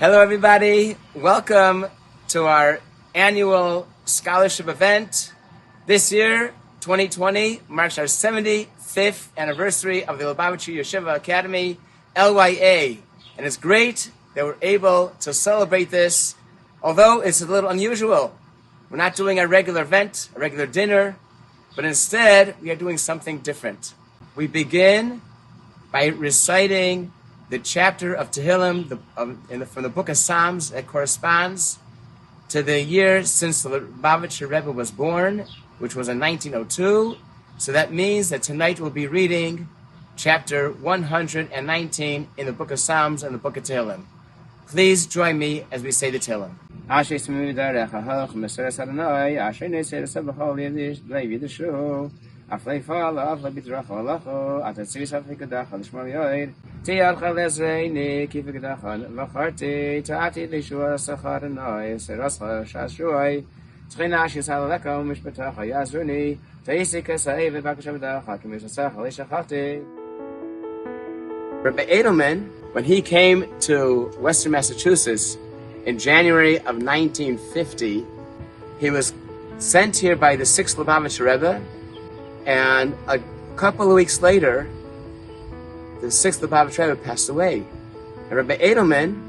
Hello, everybody. Welcome to our annual scholarship event. This year, 2020, marks our 75th anniversary of the Lubavitcher Yeshiva Academy, LYA. And it's great that we're able to celebrate this, although it's a little unusual. We're not doing a regular event, a regular dinner, but instead, we are doing something different. We begin by reciting the chapter of Tehillim from the book of Psalms that corresponds to the year since the Lubavitcher Rebbe was born, which was in 1902. So that means that tonight we'll be reading chapter 119 in the book of Psalms and the book of Tehillim. Please join me as we say the Tehillim. Aflei fala, aflei bidracha alacho, atatzis aflei kedacha l'shmol yoid, ti'alcha lezreini, kifi kedacha v'charti, ta'ati l'shua sachar anoi, serascha shashuai, t'chinash yisal alekom, mishpatacha yazruni, ta'isi kasai v'bakasha v'dacha, k'mishasacha l'shachati. Rabbi Edelman, when he came to Western Massachusetts in January of 1950, he was sent here by the 6th Lubavitcher Rebbe. And a couple of weeks later, the 6th Lubavitcher Rebbe passed away. And Rabbi Edelman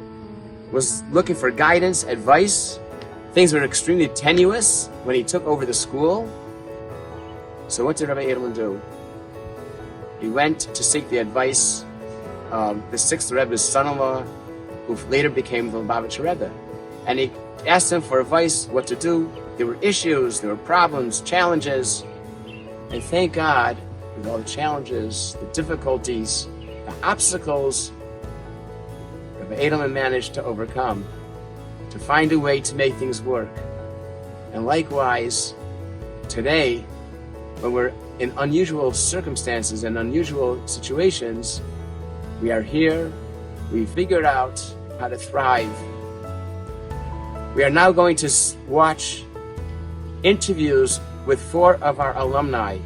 was looking for guidance, advice. Things were extremely tenuous when he took over the school. So what did Rabbi Edelman do? He went to seek the advice of the 6th Rebbe's son-in-law, who later became the Lubavitcher Rebbe. And he asked him for advice, what to do. There were issues, there were problems, challenges. And thank God, with all the challenges, the difficulties, the obstacles, Rabbi Edelman managed to overcome, to find a way to make things work. And likewise, today, when we're in unusual circumstances and unusual situations, we are here, we figured out how to thrive. We are now going to watch interviews with 4 of our alumni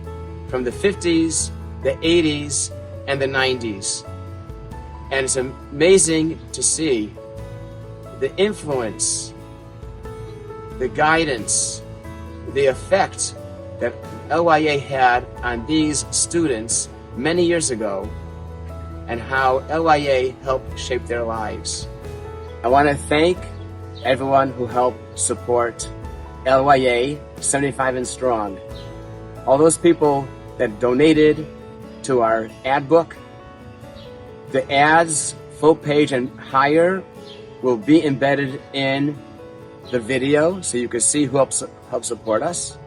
from the 50s, the 80s, and the 90s. And it's amazing to see the influence, the guidance, the effect that LYA had on these students many years ago, and how LYA helped shape their lives. I want to thank everyone who helped support LYA 75 and strong. All those people that donated to our ad book. The ads, full page and higher, will be embedded in the video so you can see who helped support us.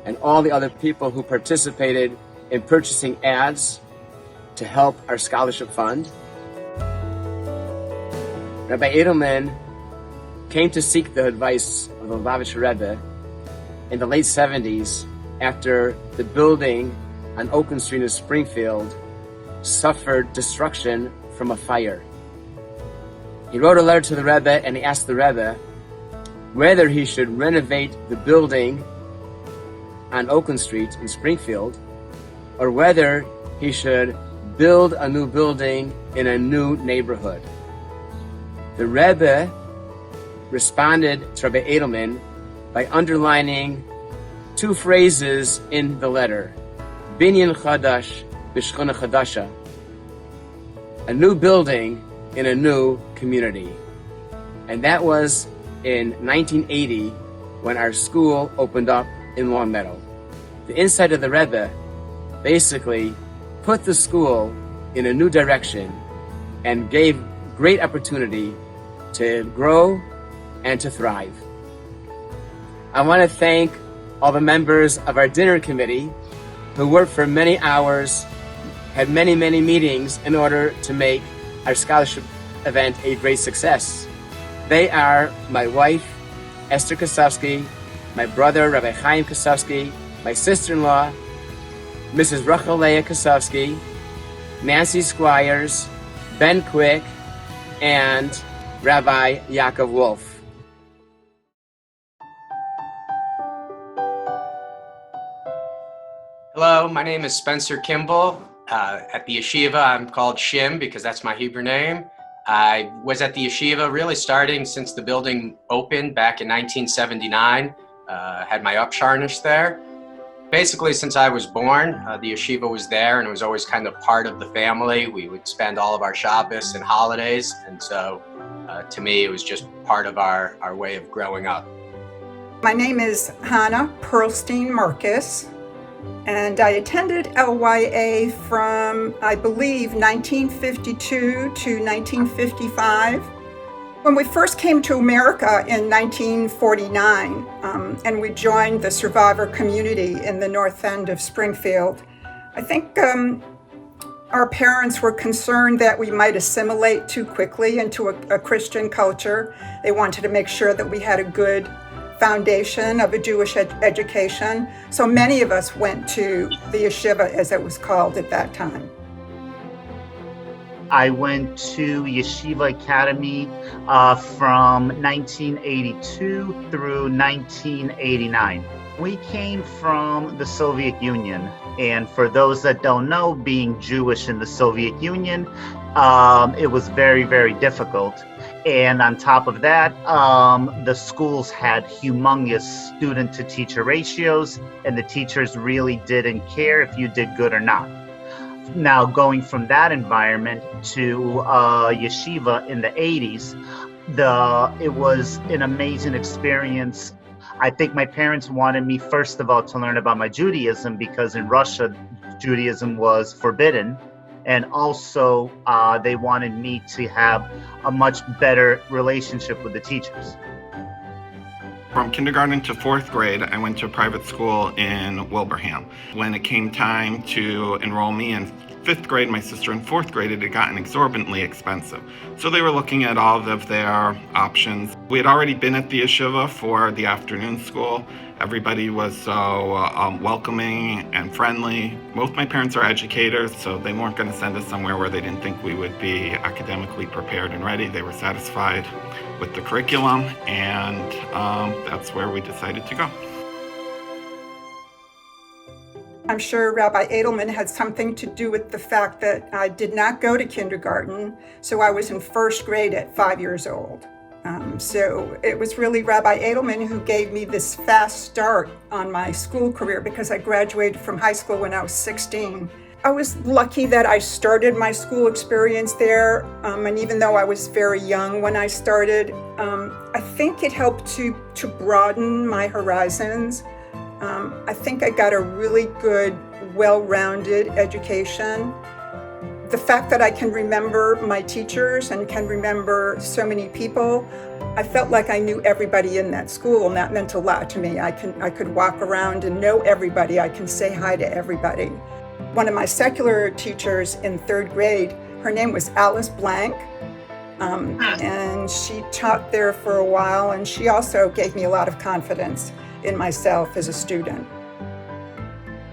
And all the other people who participated in purchasing ads to help our scholarship fund. Rabbi Edelman came to seek the advice of the Lubavitcher Rebbe in the late 70s after the building on Oakland Street in Springfield suffered destruction from a fire. He wrote a letter to the Rebbe and he asked the Rebbe whether he should renovate the building on Oakland Street in Springfield or whether he should build a new building in a new neighborhood. The Rebbe responded to Rabbi Edelman by underlining 2 phrases in the letter. Binyan Chadash B'Shchona Chadasha. A new building in a new community. And that was in 1980 when our school opened up in Long Meadow. The insight of the Rebbe basically put the school in a new direction and gave great opportunity to grow and to thrive. I want to thank all the members of our dinner committee who worked for many hours, had many meetings in order to make our scholarship event a great success. They are my wife, Esther Kosovsky, my brother, Rabbi Chaim Kosovsky, my sister-in-law, Mrs. Rachel Leah Kosovsky, Nancy Squires, Ben Quick, and Rabbi Yaakov Wolf. Hello, my name is Spencer Kimball. At the yeshiva, I'm called Shim because that's my Hebrew name. I was at the yeshiva really starting since the building opened back in 1979. Had my upsharnish there. Basically, since I was born, the yeshiva was there and it was always kind of part of the family. We would spend all of our Shabbos and holidays. And so to me, it was just part of our way of growing up. My name is Hannah Pearlstein Marcus, and I attended LYA from, I believe, 1952 to 1955. When we first came to America in 1949, and we joined the survivor community in the north end of Springfield, I think our parents were concerned that we might assimilate too quickly into a Christian culture. They wanted to make sure that we had a good foundation of a Jewish education. So many of us went to the yeshiva, as it was called at that time. I went to Yeshiva Academy from 1982 through 1989. We came from the Soviet Union, and for those that don't know, being Jewish in the Soviet Union, it was very, very difficult. And on top of that, the schools had humongous student-to-teacher ratios, and the teachers really didn't care if you did good or not. Now, going from that environment to yeshiva in the 80s, it was an amazing experience. I think my parents wanted me, first of all, to learn about my Judaism, because in Russia, Judaism was forbidden. And also, they wanted me to have a much better relationship with the teachers. From kindergarten to fourth grade, I went to a private school in Wilbraham. When it came time to enroll me in fifth grade, my sister in fourth grade, it had gotten exorbitantly expensive. So they were looking at all of their options. We had already been at the yeshiva for the afternoon school. Everybody was so welcoming and friendly. Both my parents are educators, so they weren't going to send us somewhere where they didn't think we would be academically prepared and ready. They were satisfied with the curriculum, and that's where we decided to go. I'm sure Rabbi Edelman had something to do with the fact that I did not go to kindergarten, so I was in first grade at 5 years old. So it was really Rabbi Edelman who gave me this fast start on my school career, because I graduated from high school when I was 16. I was lucky that I started my school experience there, and even though I was very young when I started, I think it helped to broaden my horizons. I think I got a really good, well-rounded education. The fact that I can remember my teachers and can remember so many people, I felt like I knew everybody in that school, and that meant a lot to me. I could walk around and know everybody. I can say hi to everybody. One of my secular teachers in third grade, her name was Alice Blank, and she taught there for a while, and she also gave me a lot of confidence in myself as a student.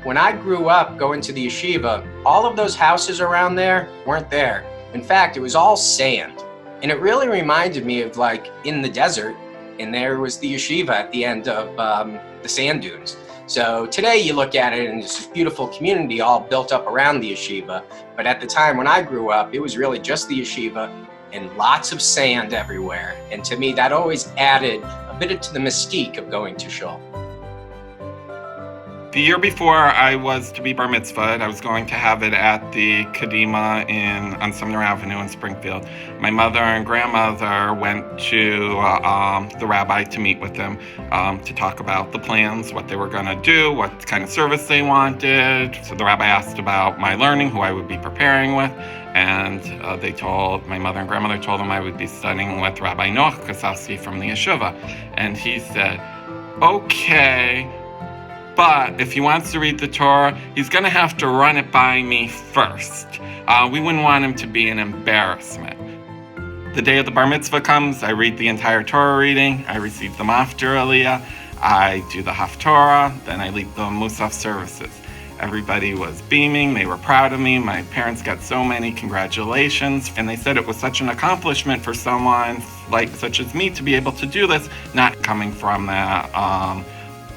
When I grew up going to the yeshiva, all of those houses around there weren't there. In fact, it was all sand. And it really reminded me of like in the desert, and there was the yeshiva at the end of the sand dunes. So today you look at it and it's this beautiful community all built up around the yeshiva. But at the time when I grew up, it was really just the yeshiva and lots of sand everywhere. And to me, that always added a bit to the mystique of going to shul. The year before I was to be bar mitzvahed, I was going to have it at the Kadima on Sumner Avenue in Springfield. My mother and grandmother went to the rabbi to meet with him to talk about the plans, what they were going to do, what kind of service they wanted. So the rabbi asked about my learning, who I would be preparing with, and my mother and grandmother told him I would be studying with Rabbi Noach Kasasi from the yeshiva. And he said, okay, but if he wants to read the Torah, he's going to have to run it by me first. We wouldn't want him to be an embarrassment. The day of the bar mitzvah comes, I read the entire Torah reading, I receive the maftir aliyah, I do the haftorah, then I lead the musaf services. Everybody was beaming, they were proud of me, my parents got so many congratulations, and they said it was such an accomplishment for someone such as me to be able to do this, not coming from that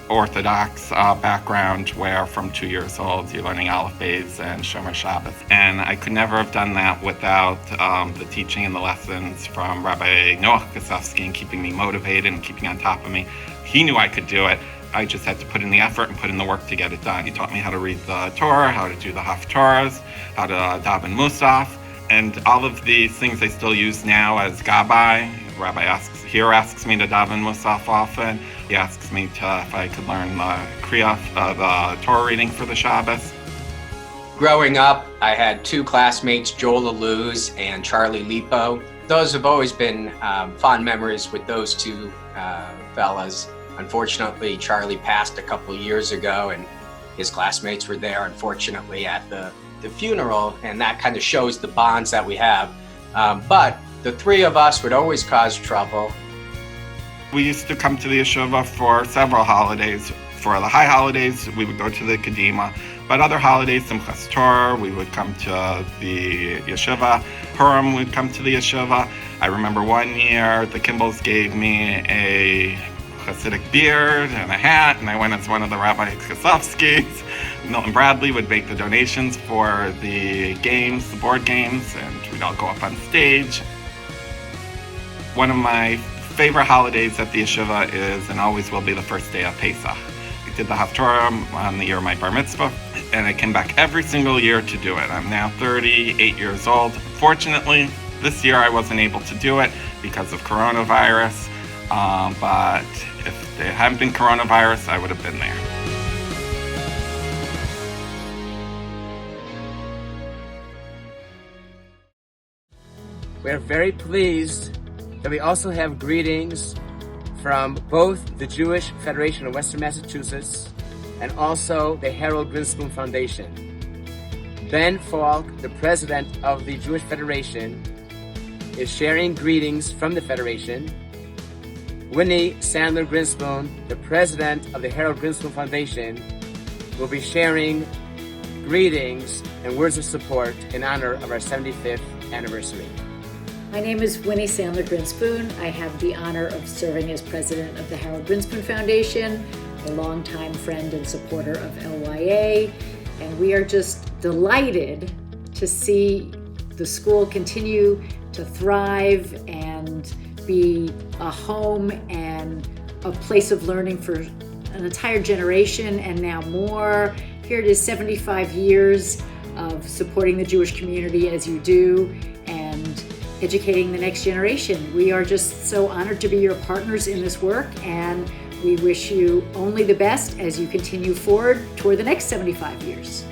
Orthodox background where from 2 years old you're learning Aleph Beis and Shomer Shabbos. And I could never have done that without the teaching and the lessons from Rabbi Noach Kosofsky and keeping me motivated and keeping on top of me. He knew I could do it. I just had to put in the effort and put in the work to get it done. He taught me how to read the Torah, how to do the Haftorahs, how to daven Musaf, and all of these things I still use now as Gabbai. Rabbi asks me to daven Musaf often. He asks me if I could learn the Kriyah, the Torah reading for the Shabbos. Growing up, I had two classmates, Joel Aluz and Charlie Lipo. Those have always been fond memories with those two fellas. Unfortunately, Charlie passed a couple years ago, and his classmates were there, unfortunately, at the funeral, and that kind of shows the bonds that we have. But the three of us would always cause trouble. We used to come to the yeshiva for several holidays. For the high holidays, we would go to the Kedima. But other holidays, Simchas Torah, we would come to the yeshiva. Purim, we'd come to the yeshiva. I remember one year, the Kimballs gave me a Hasidic beard and a hat, and I went as one of the Rabbi Kosofskys. Milton Bradley would make the donations for the games, the board games, and we'd all go up on stage. One of my favorite holidays at the yeshiva is and always will be the first day of Pesach. I did the Haftorah on the year of my bar mitzvah, and I came back every single year to do it. I'm now 38 years old. Fortunately, this year I wasn't able to do it because of coronavirus, but if there hadn't been coronavirus, I would have been there. We're very pleased that we also have greetings from both the Jewish Federation of Western Massachusetts and also the Harold Grinspoon Foundation. Ben Falk, the president of the Jewish Federation, is sharing greetings from the Federation. Winnie Sandler Grinspoon, the president of the Harold Grinspoon Foundation, will be sharing greetings and words of support in honor of our 75th anniversary. My name is Winnie Sandler Grinspoon. I have the honor of serving as president of the Harold Grinspoon Foundation, a longtime friend and supporter of LYA, and we are just delighted to see the school continue to thrive and be a home and a place of learning for an entire generation and now more. Here it is 75 years of supporting the Jewish community as you do and educating the next generation. We are just so honored to be your partners in this work, and we wish you only the best as you continue forward toward the next 75 years.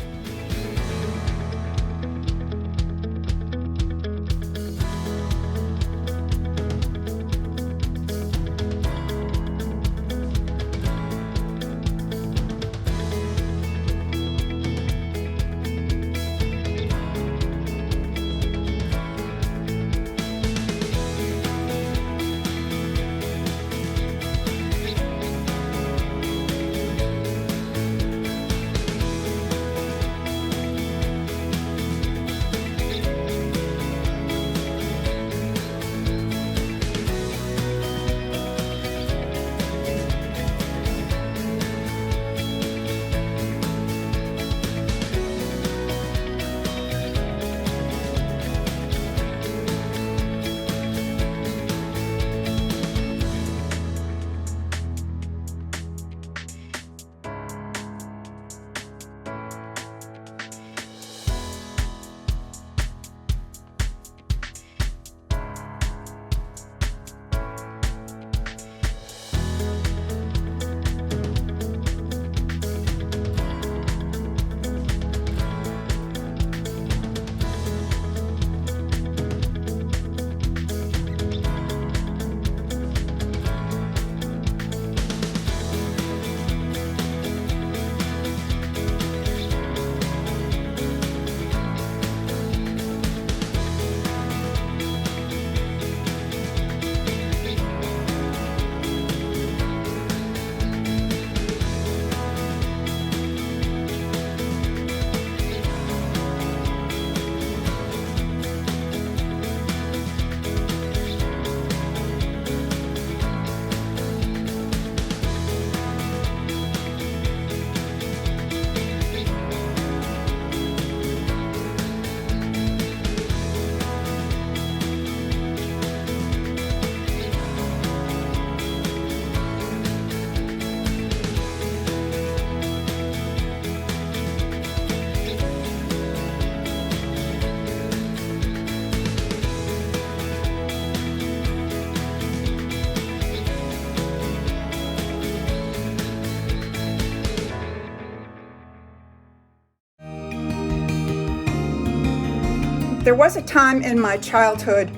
There was a time in my childhood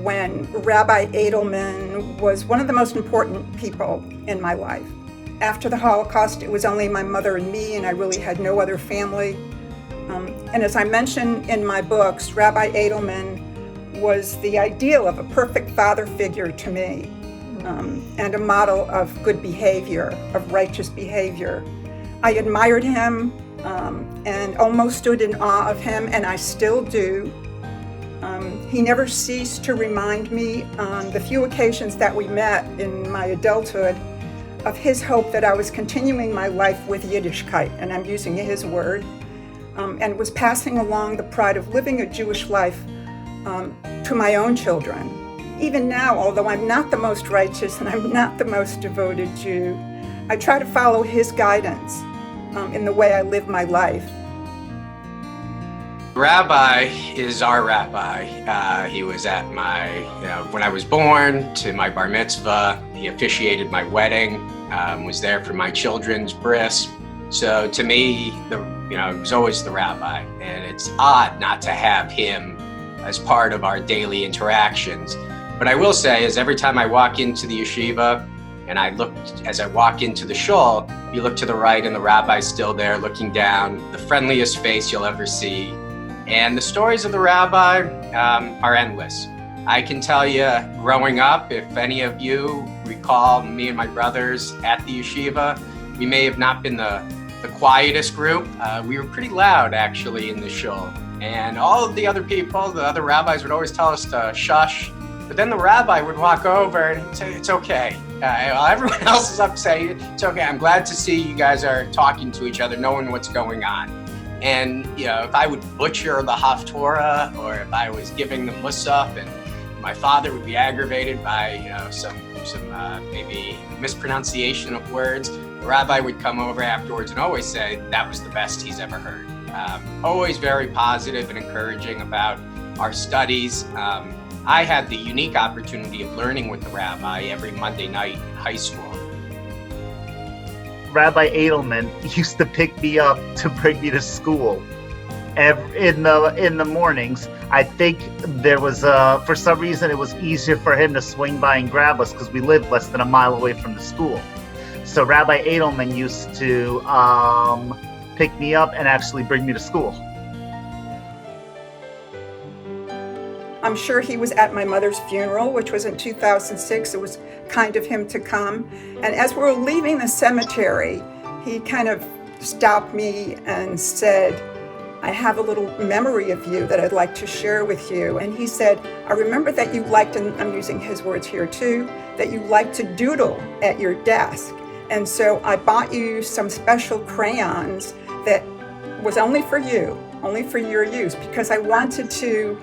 when Rabbi Edelman was one of the most important people in my life. After the Holocaust, it was only my mother and me, and I really had no other family. And as I mention in my books, Rabbi Edelman was the ideal of a perfect father figure to me, and a model of good behavior, of righteous behavior. I admired him and almost stood in awe of him, and I still do. He never ceased to remind me on the few occasions that we met in my adulthood of his hope that I was continuing my life with Yiddishkeit, and I'm using his word, and was passing along the pride of living a Jewish life to my own children. Even now, although I'm not the most righteous and I'm not the most devoted Jew, I try to follow his guidance in the way I live my life. Rabbi is our rabbi. He was at my, when I was born, to my bar mitzvah. He officiated my wedding, was there for my children's bris. So to me, he was always the rabbi. And it's odd not to have him as part of our daily interactions. But I will say is every time I walk into the yeshiva and as I walk into the shul, you look to the right and the rabbi's still there looking down, the friendliest face you'll ever see. And the stories of the rabbi are endless. I can tell you, growing up, if any of you recall me and my brothers at the yeshiva, we may have not been the quietest group. We were pretty loud, actually, in the shul. And all of the other people, the other rabbis would always tell us to shush. But then the rabbi would walk over and say, it's okay. While everyone else is up saying, it's okay. I'm glad to see you guys are talking to each other, knowing what's going on. And, if I would butcher the Haftorah, or if I was giving the Musaf, and my father would be aggravated by, some maybe mispronunciation of words, the rabbi would come over afterwards and always say that was the best he's ever heard. Always very positive and encouraging about our studies. I had the unique opportunity of learning with the rabbi every Monday night in high school. Rabbi Edelman used to pick me up to bring me to school in the mornings. I think there was for some reason it was easier for him to swing by and grab us because we lived less than a mile away from the school. So Rabbi Edelman used to pick me up and actually bring me to school. I'm sure he was at my mother's funeral, which was in 2006. It was kind of him to come. And as we were leaving the cemetery, he kind of stopped me and said, I have a little memory of you that I'd like to share with you. And he said, I remember that you liked, and I'm using his words here too, that you liked to doodle at your desk. And so I bought you some special crayons that was only for you, only for your use, because I wanted to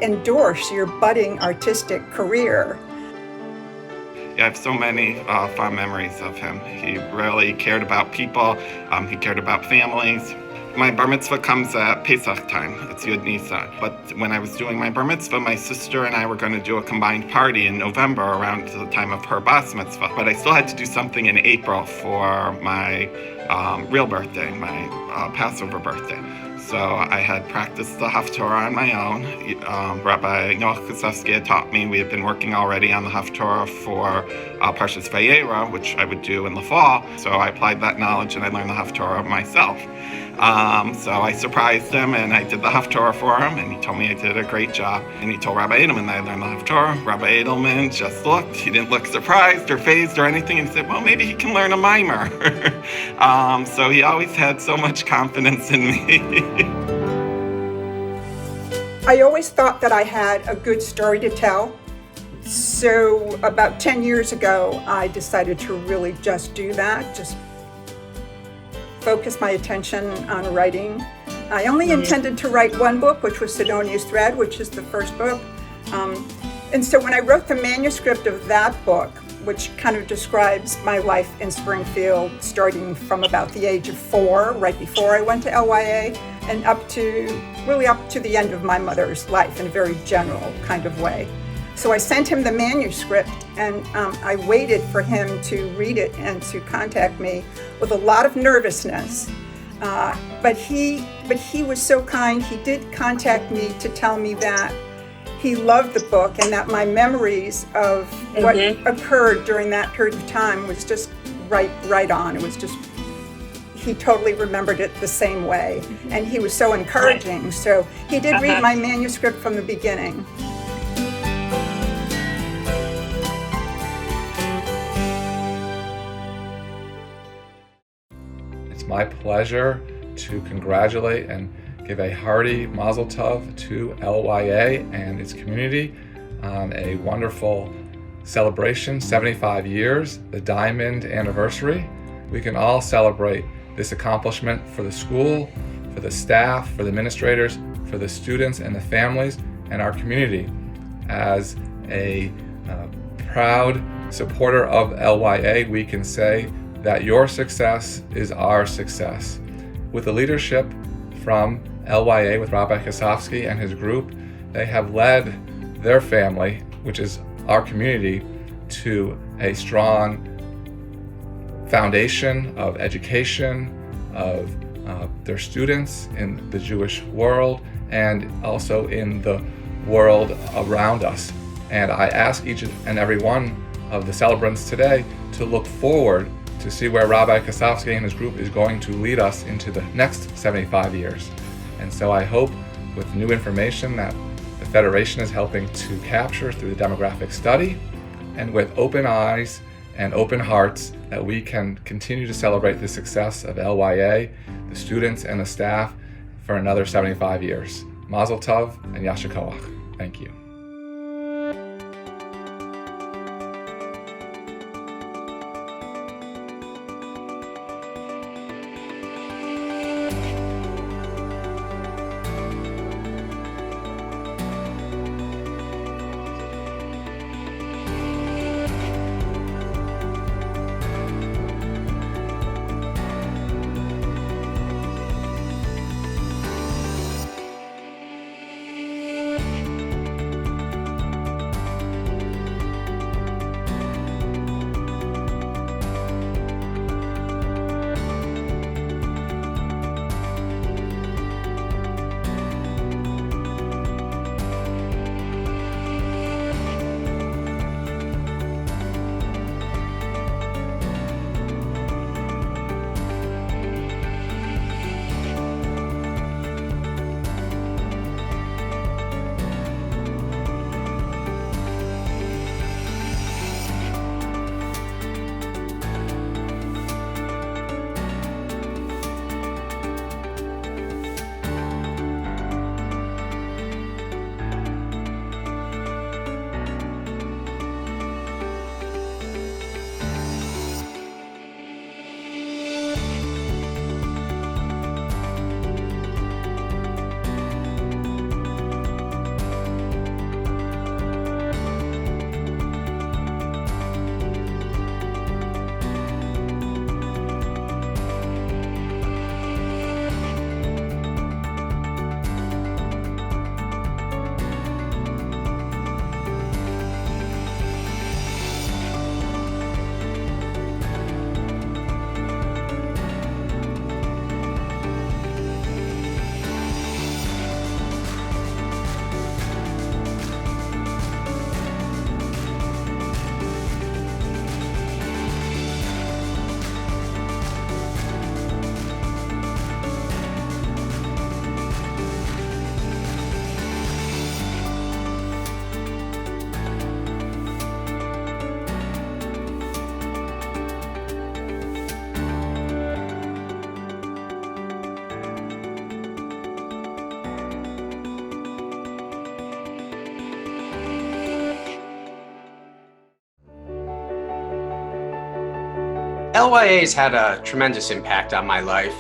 endorse your budding artistic career. I have so many fond memories of him. He really cared about people. He cared about families. My bar mitzvah comes at Pesach time. It's Yud Nisan. But when I was doing my bar mitzvah, my sister and I were going to do a combined party in November around the time of her bas mitzvah. But I still had to do something in April for my real birthday, my Passover birthday. So I had practiced the Haftorah on my own. Rabbi Noach Kosovsky had taught me. We had been working already on the Haftorah for Parshas Vayera, which I would do in the fall. So I applied that knowledge and I learned the Haftorah myself. So I surprised him and I did the Haftorah for him, and he told me I did a great job. And he told Rabbi Edelman that I learned the Haftorah. Rabbi Edelman just looked. He didn't look surprised or fazed or anything. And he said, well, maybe he can learn a mimer. So he always had so much confidence in me. I always thought that I had a good story to tell. So about 10 years ago, I decided to really just do that, just focus my attention on writing. I only intended to write one book, which was Sidonia's Thread, which is the first book. And so when I wrote the manuscript of that book, which kind of describes my life in Springfield, starting from about the age of 4, right before I went to LYA, and up to the end of my mother's life in a very general kind of way. So I sent him the manuscript, and I waited for him to read it and to contact me with a lot of nervousness. But he was so kind. He did contact me to tell me that he loved the book and that my memories of what occurred during that period of time was just right on. It was just, he totally remembered it the same way. And he was so encouraging. So he did read my manuscript from the beginning. It's my pleasure to congratulate and give a hearty mazel tov to LYA and its community on a wonderful celebration, 75 years, the diamond anniversary. We can all celebrate this accomplishment for the school, for the staff, for the administrators, for the students and the families, and our community. As a proud supporter of LYA, we can say that your success is our success. With the leadership from LYA, with Rabbi Kasofsky and his group, they have led their family, which is our community, to a strong foundation of education of their students in the Jewish world and also in the world around us. And I ask each and every one of the celebrants today to look forward to see where Rabbi Kasofsky and his group is going to lead us into the next 75 years. And so I hope with new information that the Federation is helping to capture through the demographic study, and with open eyes and open hearts, that we can continue to celebrate the success of LYA, the students and the staff, for another 75 years. Mazel tov and Yasher Koach. Thank you. LYA's had a tremendous impact on my life,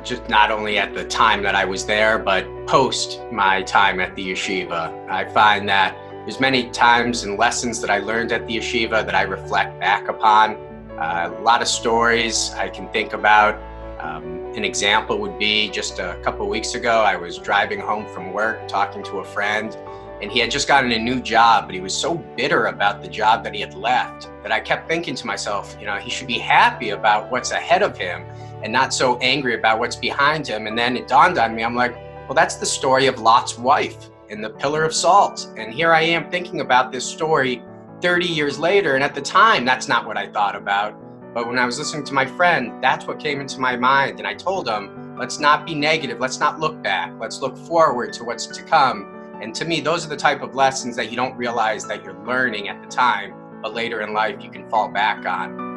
just not only at the time that I was there, but post my time at the yeshiva. I find that there's many times and lessons that I learned at the yeshiva that I reflect back upon. A lot of stories I can think about. An example would be just a couple of weeks ago, I was driving home from work, talking to a friend, and he had just gotten a new job, but he was so bitter about the job that he had left that I kept thinking to myself, you know, he should be happy about what's ahead of him and not so angry about what's behind him. And then it dawned on me, I'm like, well, that's the story of Lot's wife in the Pillar of Salt. And here I am thinking about this story 30 years later. And at the time, that's not what I thought about. But when I was listening to my friend, that's what came into my mind. And I told him, let's not be negative. Let's not look back. Let's look forward to what's to come. And to me, those are the type of lessons that you don't realize that you're learning at the time, but later in life you can fall back on.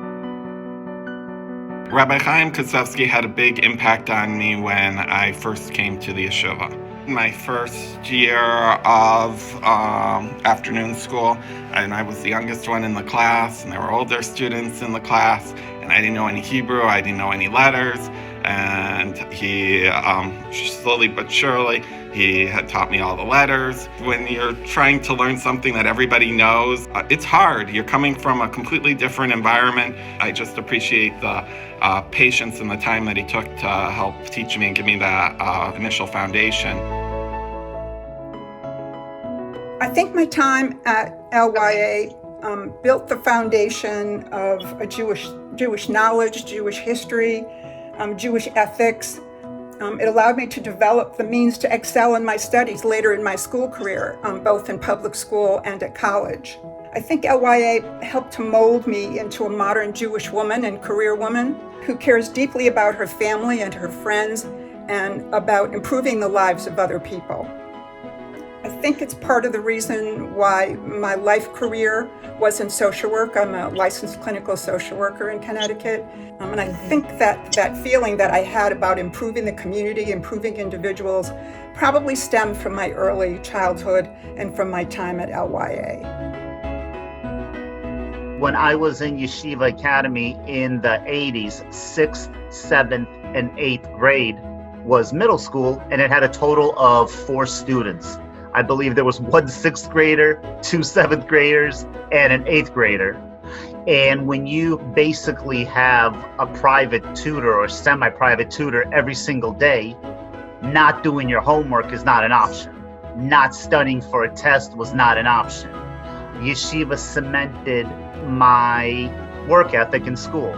Rabbi Chaim Kosovsky had a big impact on me when I first came to the yeshiva. My first year of afternoon school, and I was the youngest one in the class, and there were older students in the class, and I didn't know any Hebrew, I didn't know any letters, and he, slowly but surely, he had taught me all the letters. When you're trying to learn something that everybody knows, it's hard. You're coming from a completely different environment. I just appreciate the patience and the time that he took to help teach me and give me that initial foundation. I think my time at LYA built the foundation of a Jewish knowledge, Jewish history, Jewish ethics. It allowed me to develop the means to excel in my studies later in my school career, both in public school and at college. I think LYA helped to mold me into a modern Jewish woman and career woman who cares deeply about her family and her friends and about improving the lives of other people. I think it's part of the reason why my life career was in social work. I'm a licensed clinical social worker in Connecticut. And I think that feeling that I had about improving the community, improving individuals, probably stemmed from my early childhood and from my time at LYA. When I was in Yeshiva Academy in the 80s, 6th, 7th, and 8th grade was middle school, and it had a total of 4 students. I believe there was 1 6th grader, 2 7th graders, and an 8th grader. And when you basically have a private tutor or semi-private tutor every single day, not doing your homework is not an option. Not studying for a test was not an option. Yeshiva cemented my work ethic in school,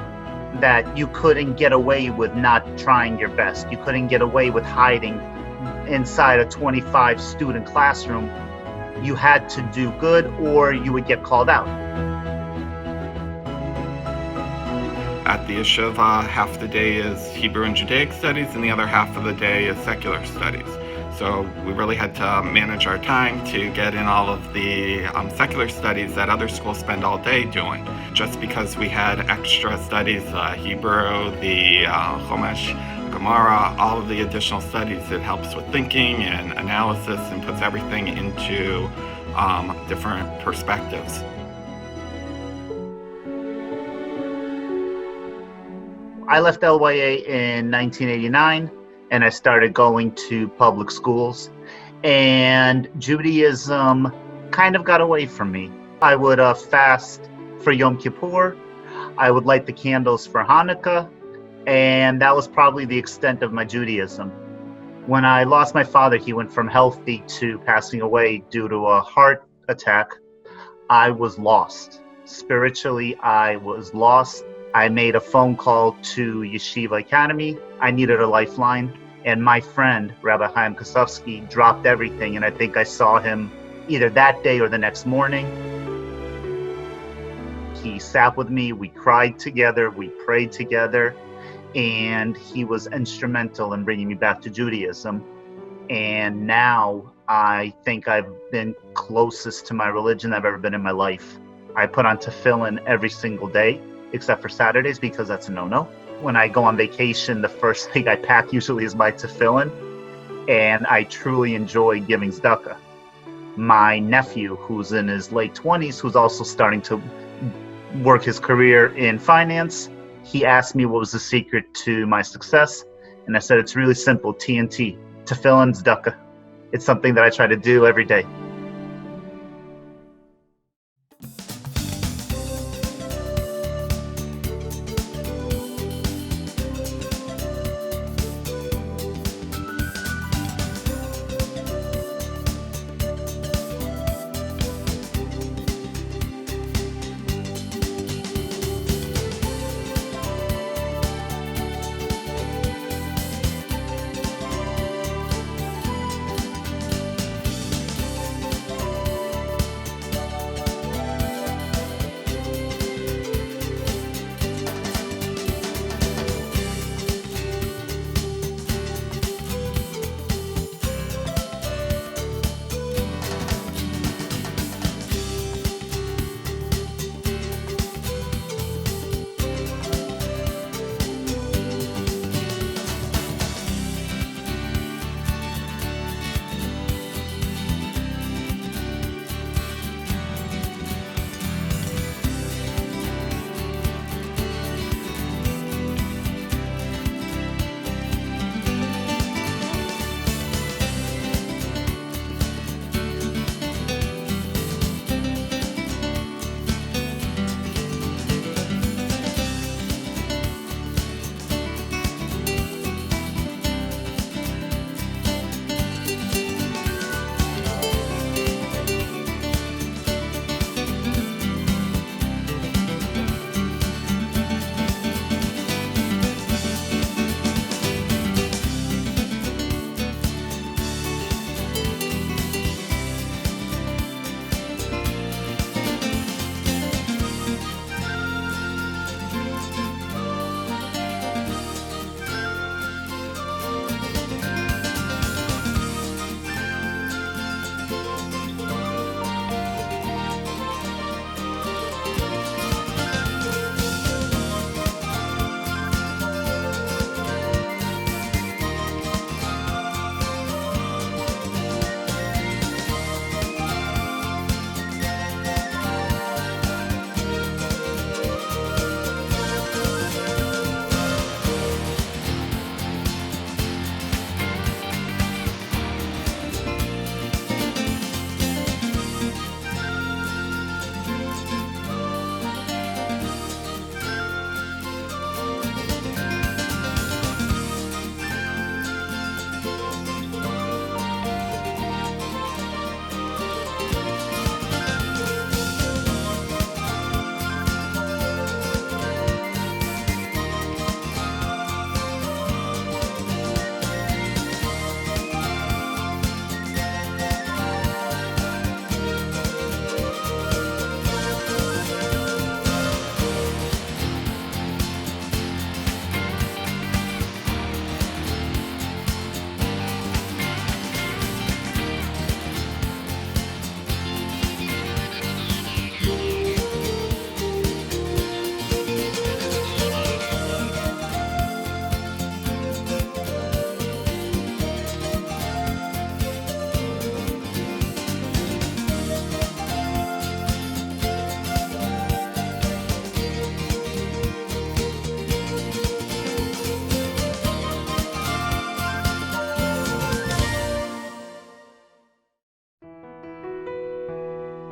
that you couldn't get away with not trying your best. You couldn't get away with hiding inside a 25 student classroom. You had to do good or you would get called out. At the yeshiva, half the day is Hebrew and Judaic studies and the other half of the day is secular studies. So we really had to manage our time to get in all of the secular studies that other schools spend all day doing. Just because we had extra studies, Hebrew, the Chumash, Gemara, all of the additional studies, it helps with thinking and analysis and puts everything into different perspectives. I left LYA in 1989 and I started going to public schools, and Judaism kind of got away from me. I would fast for Yom Kippur, I would light the candles for Hanukkah, and that was probably the extent of my Judaism. When I lost my father, he went from healthy to passing away due to a heart attack. I was lost. Spiritually, I was lost. I made a phone call to Yeshiva Academy. I needed a lifeline. And my friend, Rabbi Chaim Kosovsky, dropped everything. And I think I saw him either that day or the next morning. He sat with me. We cried together. We prayed together. And he was instrumental in bringing me back to Judaism. And now I think I've been closest to my religion I've ever been in my life. I put on tefillin every single day, except for Saturdays, because that's a no-no. When I go on vacation, the first thing I pack usually is my tefillin, and I truly enjoy giving tzedakah. My nephew, who's in his late 20s, who's also starting to work his career in finance, he asked me what was the secret to my success, and I said it's really simple, TNT, tefillin, tzedakah. It's something that I try to do every day.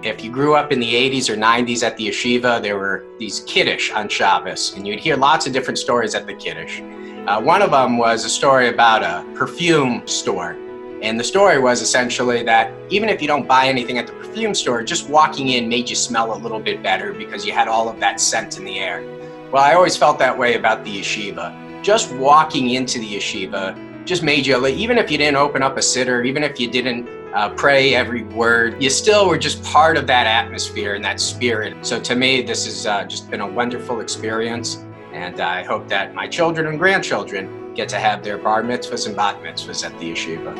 If you grew up in the 80s or 90s at the yeshiva, there were these kiddush on Shabbos, and you'd hear lots of different stories at the kiddush. One of them was a story about a perfume store. And the story was essentially that even if you don't buy anything at the perfume store, just walking in made you smell a little bit better because you had all of that scent in the air. Well, I always felt that way about the yeshiva. Just walking into the yeshiva just made you, even if you didn't open up a siddur, even if you didn't pray every word, you still were just part of that atmosphere and that spirit. So to me, this has just been a wonderful experience. And I hope that my children and grandchildren get to have their bar mitzvahs and bat mitzvahs at the yeshiva.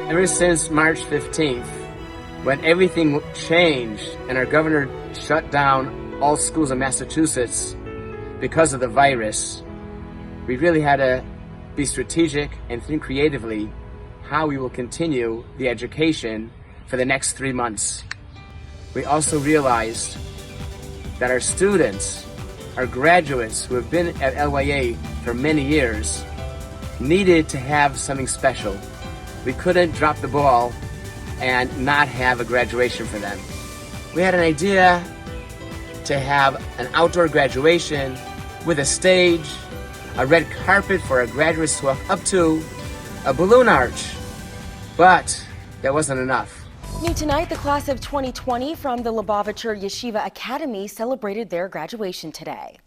Ever since March 15th, when everything changed and our governor shut down all schools in Massachusetts because of the virus, we really had to be strategic and think creatively how we will continue the education for the next 3 months. We also realized that our students, our graduates who have been at LYA for many years, needed to have something special. We couldn't drop the ball and not have a graduation for them. We had an idea to have an outdoor graduation with a stage, a red carpet for our graduates to walk up to, a balloon arch, but that wasn't enough. New tonight, the class of 2020 from the Lubavitcher Yeshiva Academy celebrated their graduation today.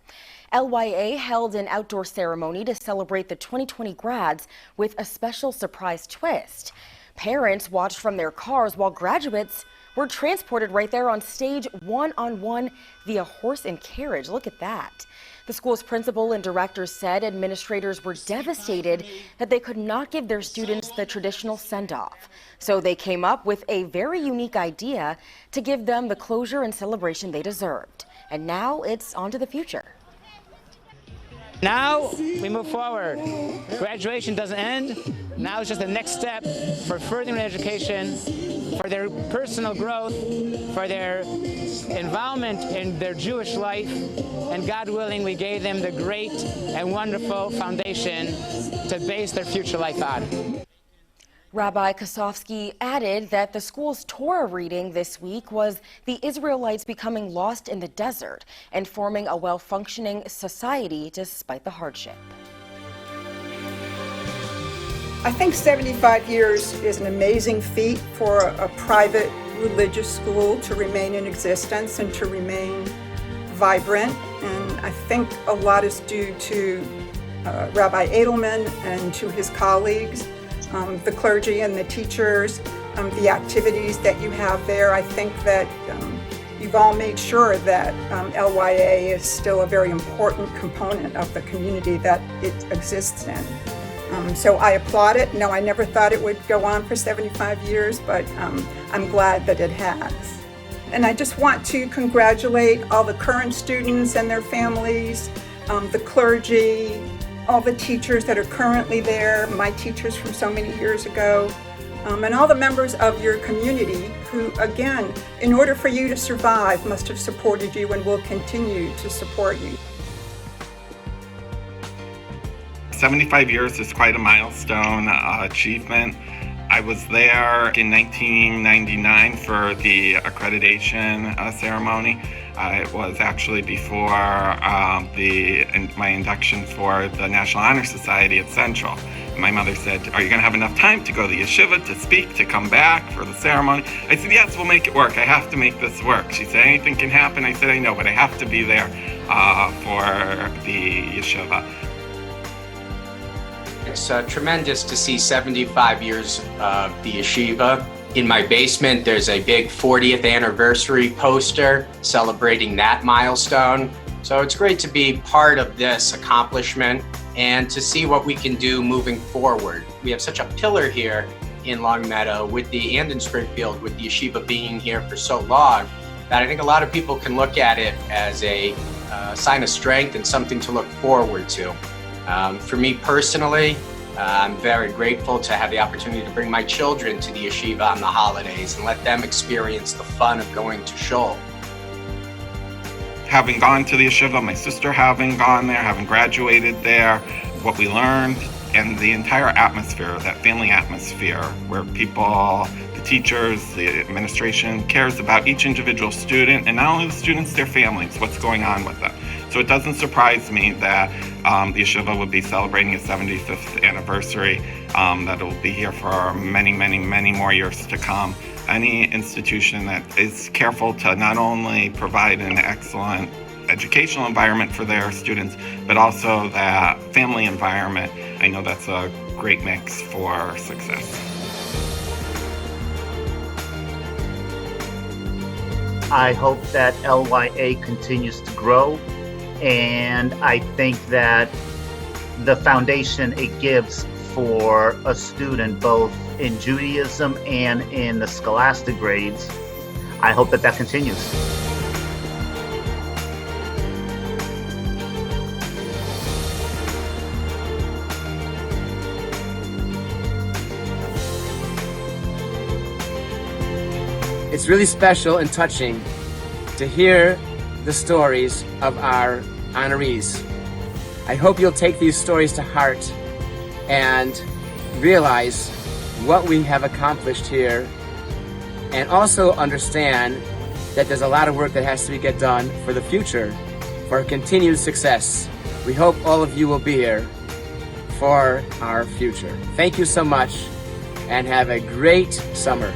LYA held an outdoor ceremony to celebrate the 2020 grads with a special surprise twist. Parents watched from their cars while graduates were transported right there on stage one-on-one via horse and carriage. Look at that. The school's principal and director said administrators were devastated that they could not give their students the traditional send-off. So they came up with a very unique idea to give them the closure and celebration they deserved. And now it's on to the future. Now we move forward. Graduation doesn't end. Now it's just the next step for furthering education, for their personal growth, for their involvement in their Jewish life, and God willing, we gave them the great and wonderful foundation to base their future life on. Rabbi Kosofsky added that the school's Torah reading this week was the Israelites becoming lost in the desert and forming a well-functioning society despite the hardship. I think 75 years is an amazing feat for a private religious school to remain in existence and to remain vibrant. And I think a lot is due to Rabbi Edelman and to his colleagues. The clergy and the teachers, the activities that you have there. I think that you've all made sure that LYA is still a very important component of the community that it exists in. So I applaud it. No, I never thought it would go on for 75 years, but I'm glad that it has. And I just want to congratulate all the current students and their families, the clergy, all the teachers that are currently there, my teachers from so many years ago, and all the members of your community who, again, in order for you to survive, must have supported you and will continue to support you. 75 years is quite a milestone achievement. I was there in 1999 for the accreditation ceremony. It was actually before my induction for the National Honor Society at Central. My mother said, "Are you going to have enough time to go to yeshiva, to speak, to come back for the ceremony?" I said, "Yes, we'll make it work. I have to make this work." She said, "Anything can happen." I said, "I know, but I have to be there for the yeshiva." It's tremendous to see 75 years of the yeshiva. In my basement, there's a big 40th anniversary poster celebrating that milestone. So it's great to be part of this accomplishment and to see what we can do moving forward. We have such a pillar here in Longmeadow and in Springfield with the yeshiva being here for so long that I think a lot of people can look at it as a sign of strength and something to look forward to. For me personally, I'm very grateful to have the opportunity to bring my children to the yeshiva on the holidays and let them experience the fun of going to shul. Having gone to the yeshiva, my sister having gone there, having graduated there, what we learned, and the entire atmosphere, that family atmosphere, where people, the teachers, the administration cares about each individual student, and not only the students, their families, what's going on with them. So it doesn't surprise me that the yeshiva will be celebrating its 75th anniversary, that it will be here for many, many, many more years to come. Any institution that is careful to not only provide an excellent educational environment for their students, but also that family environment, I know that's a great mix for success. I hope that LYA continues to grow, and I think that the foundation it gives for a student, both in Judaism and in the scholastic grades, I hope that that continues. It's really special and touching to hear the stories of our honorees. I hope you'll take these stories to heart and realize what we have accomplished here, and also understand that there's a lot of work that has to get done for the future, for continued success. We hope all of you will be here for our future. Thank you so much, and have a great summer.